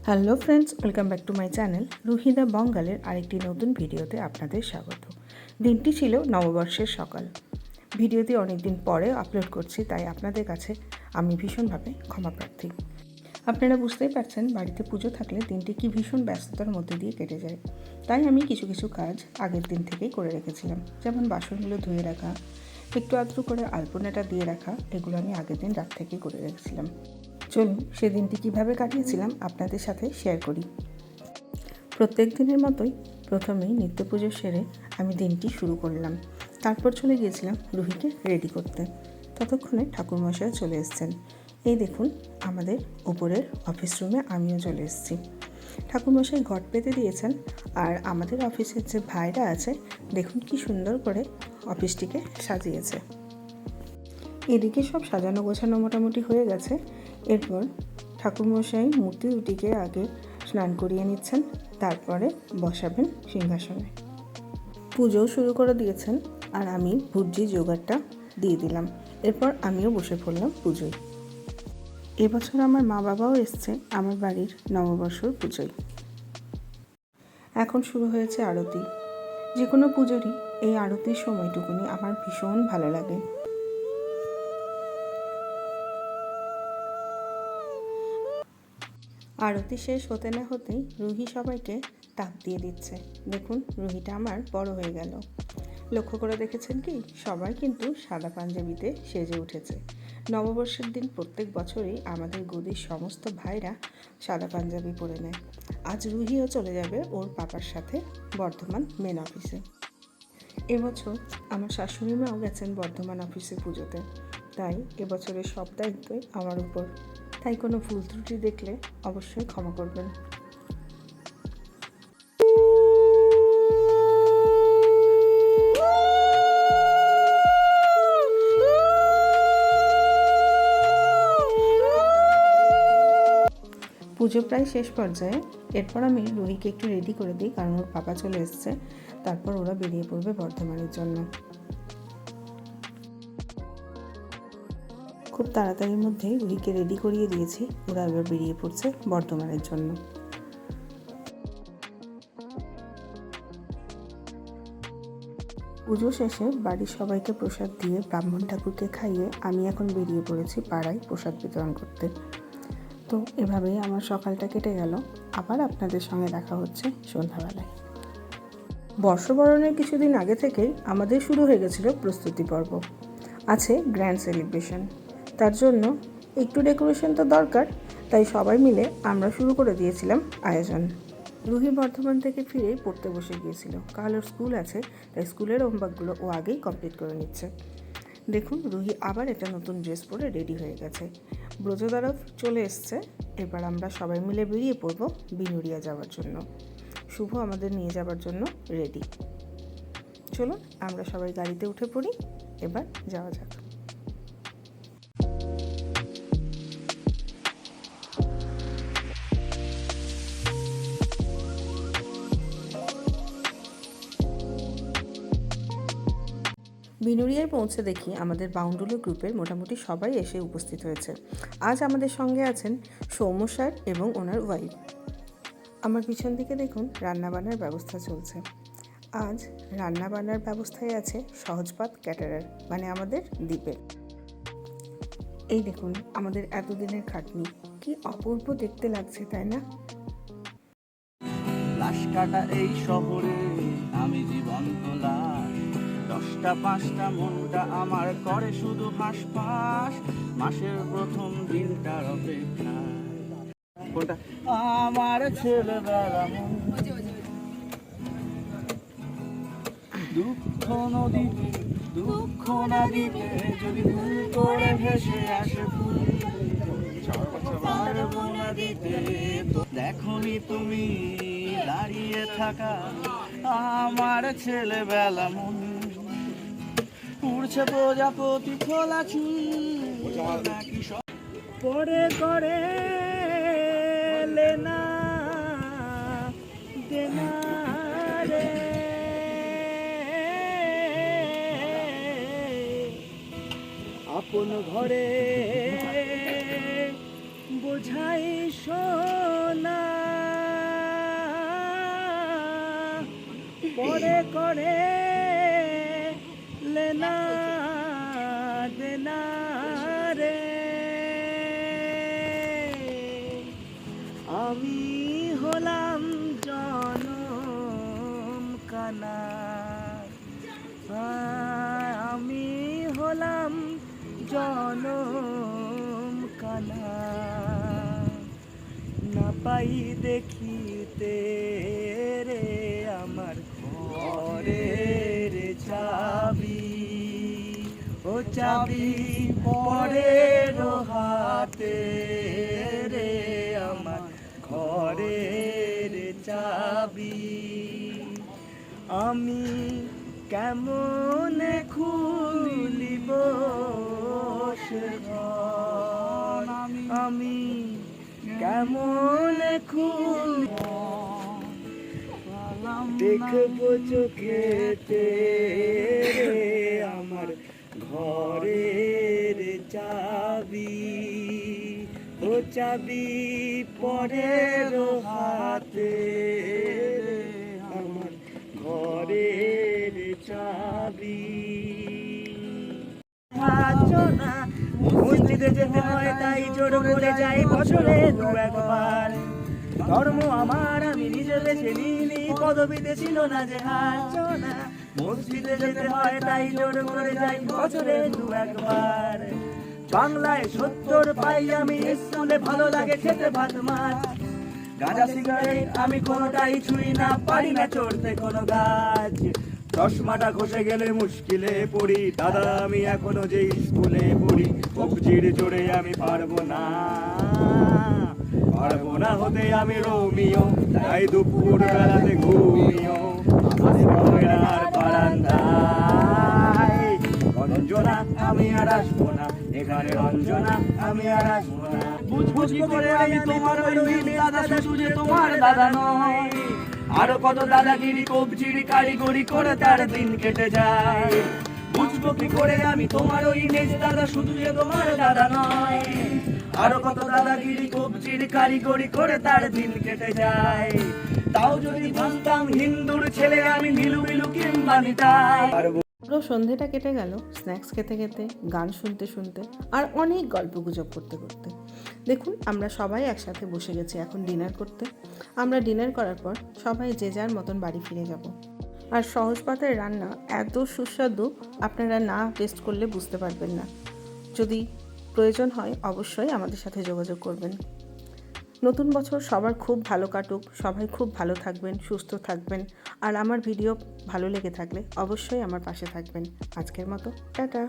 Hello friends, welcome back to my channel Ruhida বঙ্গালের আরেকটি নতুন ভিডিওতে আপনাদের স্বাগত। দিনটি ছিল নববর্ষের সকাল। ভিডিওটি অনেক দিন পরে আপলোড করছি, তাই আপনাদের কাছে আমি ভীষণভাবে ক্ষমাপ্রার্থী। আপনারা বুঝতেই পারছেন বাড়িতে পুজো থাকলে দিনটি কি ভীষণ ব্যস্ততার মধ্যে দিয়ে কেটে যায়। তাই আমি কিছু কিছু কাজ আগের দিন থেকেই করে রেখেছিলাম, যেমন বাসনগুলো ধুয়ে রাখা, একটু আধটু করে আলপনাটা দিয়ে রাখা, এগুলো আমি আগের দিন রাত থেকেই করে রেখেছিলাম। চলুন সেদিনটি কীভাবে কাটিয়েছিলাম আপনাদের সাথে শেয়ার করি। প্রত্যেক দিনের মতোই প্রথমেই নিত্য পুজো সেরে আমি দিনটি শুরু করলাম। তারপর চলে গিয়েছিলাম রুহিকে রেডি করতে। ততক্ষণে ঠাকুরমশাই চলে এসেছেন। এই দেখুন, আমাদের উপরের অফিস রুমে আমিও চলে এসেছি। ঠাকুরমশাই ঘট পেতে দিয়েছেন, আর আমাদের অফিসের যে ভাইরা আছে দেখুন কি সুন্দর করে অফিসটিকে সাজিয়েছে। এদিকে সব সাজানো গোছানো মোটামুটি হয়ে গেছে। এরপর ঠাকুরমশাই মূর্তি দুটিকে আগে স্নান করিয়ে নিচ্ছেন, তারপরে বসাবেন সিংহাসনে। পুজোও শুরু করে দিয়েছেন, আর আমি ভুজি জোগাড়টা দিয়ে দিলাম। এরপর আমিও বসে পড়লাম পুজোয়। এবছর আমার মা বাবাও এসছে আমার বাড়ির নববর্ষর পুজোয়। এখন শুরু হয়েছে আরতি। যে কোনো পুজোরই এই আরতির সময়টুকুনি আমার ভীষণ ভালো লাগে। আরতি শেষ হতে না হতেই রুহি সবাইকে তাক দিয়ে দিচ্ছে। দেখুন, রুহিটা আমার বড় হয়ে গেল। লক্ষ্য করে দেখেছেন কি, সবাই কিন্তু সাদা পাঞ্জাবিতে সেজে উঠেছে। নববর্ষের দিন প্রত্যেক বছরই আমাদের গদির সমস্ত ভাইরা সাদা পাঞ্জাবি পরে নেয়। আজ রুহিও চলে যাবে ওর পাপার সাথে বর্ধমান মেন অফিসে। এবছর আমার শাশুড়ি মাও গেছেন বর্ধমান অফিসে পুজোতে, তাই এবছরের সব দায়িত্বই আমার উপর। তাই কোনো ভুল ত্রুটি দেখলে অবশ্যই ক্ষমা করবেন। পুজো প্রায় শেষ পর্যায়ে। এরপর আমি রুহিকে একটু রেডি করে দিই, কারণ ওর পাপা চলে এসছে। তারপর ওরা বেরিয়ে পড়বে বর্ধমানের জন্য। খুব তাড়াতাড়ির মধ্যেই রুহিকে রেডি করিয়ে দিয়েছি, ওরা এবার বেরিয়ে পড়ছে বর্ধমানের জন্য। পুজো শেষে বাড়ির সবাইকে প্রসাদ দিয়ে ব্রাহ্মণ ঠাকুরকে খাইয়ে আমি এখন বেরিয়ে পড়েছি পাড়ায় প্রসাদ বিতরণ করতে। তো এভাবেই আমার সকালটা কেটে গেল। আবার আপনাদের সঙ্গে দেখা হচ্ছে সন্ধ্যাবেলায়। বর্ষবরণের কিছুদিন আগে থেকেই আমাদের শুরু হয়ে গেছিল প্রস্তুতি পর্ব। আছে গ্র্যান্ড সেলিব্রেশন, তার জন্য একটু ডেকোরেশন তো দরকার, তাই সবাই মিলে আমরা শুরু করে দিয়েছিলাম আয়োজন। রুহি বর্ধমান থেকে ফিরেই পড়তে বসে গিয়েছিল। কাল ওর স্কুল আছে, তাই স্কুলের হোমওয়ার্কগুলো ও আগেই কমপ্লিট করে নিচ্ছে। দেখুন, রুহি আবার একটা নতুন ড্রেস পরে রেডি হয়ে গেছে। ব্রজদারাও চলে এসছে। এবার আমরা সবাই মিলে বেরিয়ে পড়ব বিনুরিয়া যাওয়ার জন্য। শুভ আমাদের নিয়ে যাওয়ার জন্য রেডি। চলুন আমরা সবাই গাড়িতে উঠে পড়ি, এবার যাওয়া যাক। বিনুরিয়ায় পৌঁছে দেখি আমাদের বাউন্ডুলো গ্রুপের মোটামুটি সবাই এসে উপস্থিত হয়েছে। আজ আমাদের সঙ্গে আছেন সৌম্য স্যার এবং ওনার ওয়াইফ। আমার পিছন দিকে দেখুন রান্নাবান্নার ব্যবস্থা চলছে। আজ রান্নাবান্নার ব্যবস্থায় আছে সহজপাত ক্যাটারার, মানে আমাদের দ্বীপের। এই দেখুন আমাদের এতদিনের খাটনি, কি অপূর্ব দেখতে লাগছে, তাই না? লাশ কাটা এই শহরে আমি জীবন্ত লাশ। 10টা 5টা মনটা আমার করে শুধু হাসপাস। মাসের প্রথম দিনটার অপেক্ষা আমার ছেলেবেলা মন। দুঃখ নদীতে দুঃখ নদীতে যদি ভুল করে ভেসে আসে ফুল পারবো না দিতে। দেখোনি তুমি দাঁড়িয়ে থাকা আমার ছেলেবেলা মন। উড়ছে প্রজাপতি খোলা চুল নাকি পরে করে লেনা দেনা রে। আপন ঘরে বোঝাই সোনা পরে করে লেনা দেনা রে, আমি হলাম জনম কানা, আমি হলাম জনম কানা, না পাই দেখিতে রে আমার ঘরের চাবি, ও চাবি পরের হাতে রে আমার ঘরের চাবি, আমি কেমন খুলিব সে ঘর, আমি কেমন খুলিব, দেখবো চোখেতে রে আমার ঘরের চাবি, ও চাবি পরের হাতে রে আমার ঘরের চাবি। মসজিদে যেতে হয় তাই জোর করে যাই বছরে দু একবার, ধর্ম আমার আমি নিজে বেছে নিইনি, পদবিতে ছিল না যে হার, মসজিদে যেতে হয় তাই জোর করে যাই বছরে দু একবার, বাংলায় 70 পাই আমি, স্কুলে ভালো লাগে খেতে ভাত মাছ, গাঁজা সিগারেট আমি কোনোটাই ছুঁই না, পারি না চড়তে কোনো গাছ, চশমাটা খসে গেলে মুশকিলে পড়ি, দাদা আমি এখনো যে স্কুলে পড়ি, কবজির জোরে আমি পারবো না হতে আমি রোমিও, তাই দুপুর বেলাতে ঘুমিও আমার বারান্দায়, রঞ্জনা আমি আর আসবো না এখানে, রঞ্জনা আমি আর আসবো না, বুঝবুঝি করে আমি তোমার ওই দাদা, শুধু যে তোমার দাদা নয়, আরো কত দাদাগিরি কবজির কারিগরি করে তার দিন কেটে যায়, বুঝবো কি করে আমি তোমার ওই নেজ দাদা, শুধু যে তোমার দাদা নয়, আরো কত দাদাগিরি কবজির কারিগরি করে তার দিন কেটে যায়, তাও যদি ভাবতাম হিন্দুর ছেলে আমি নীলু মিলু কিংবা নিতাই। পুরো সন্ধেটা কেটে গেল স্ন্যাক্স খেতে খেতে, গান শুনতে শুনতে, আর অনেক গল্পগুজব করতে করতে। দেখুন আমরা সবাই একসাথে বসে গেছি এখন ডিনার করতে। আমরা ডিনার করার পর সবাই যে যার মতন বাড়ি ফিরে যাব। আর সহজ পাতের রান্না এত সুস্বাদু, আপনারা না টেস্ট করলে বুঝতে পারবেন না। যদি প্রয়োজন হয় অবশ্যই আমাদের সাথে যোগাযোগ করবেন। নতুন বছর সবার খুব ভালো কাটুক, সবাই খুব ভালো থাকবেন, সুস্থ থাকবেন, আর আমার ভিডিও ভালো লেগে থাকলে অবশ্যই আমার পাশে থাকবেন। আজকের মতো টাটা।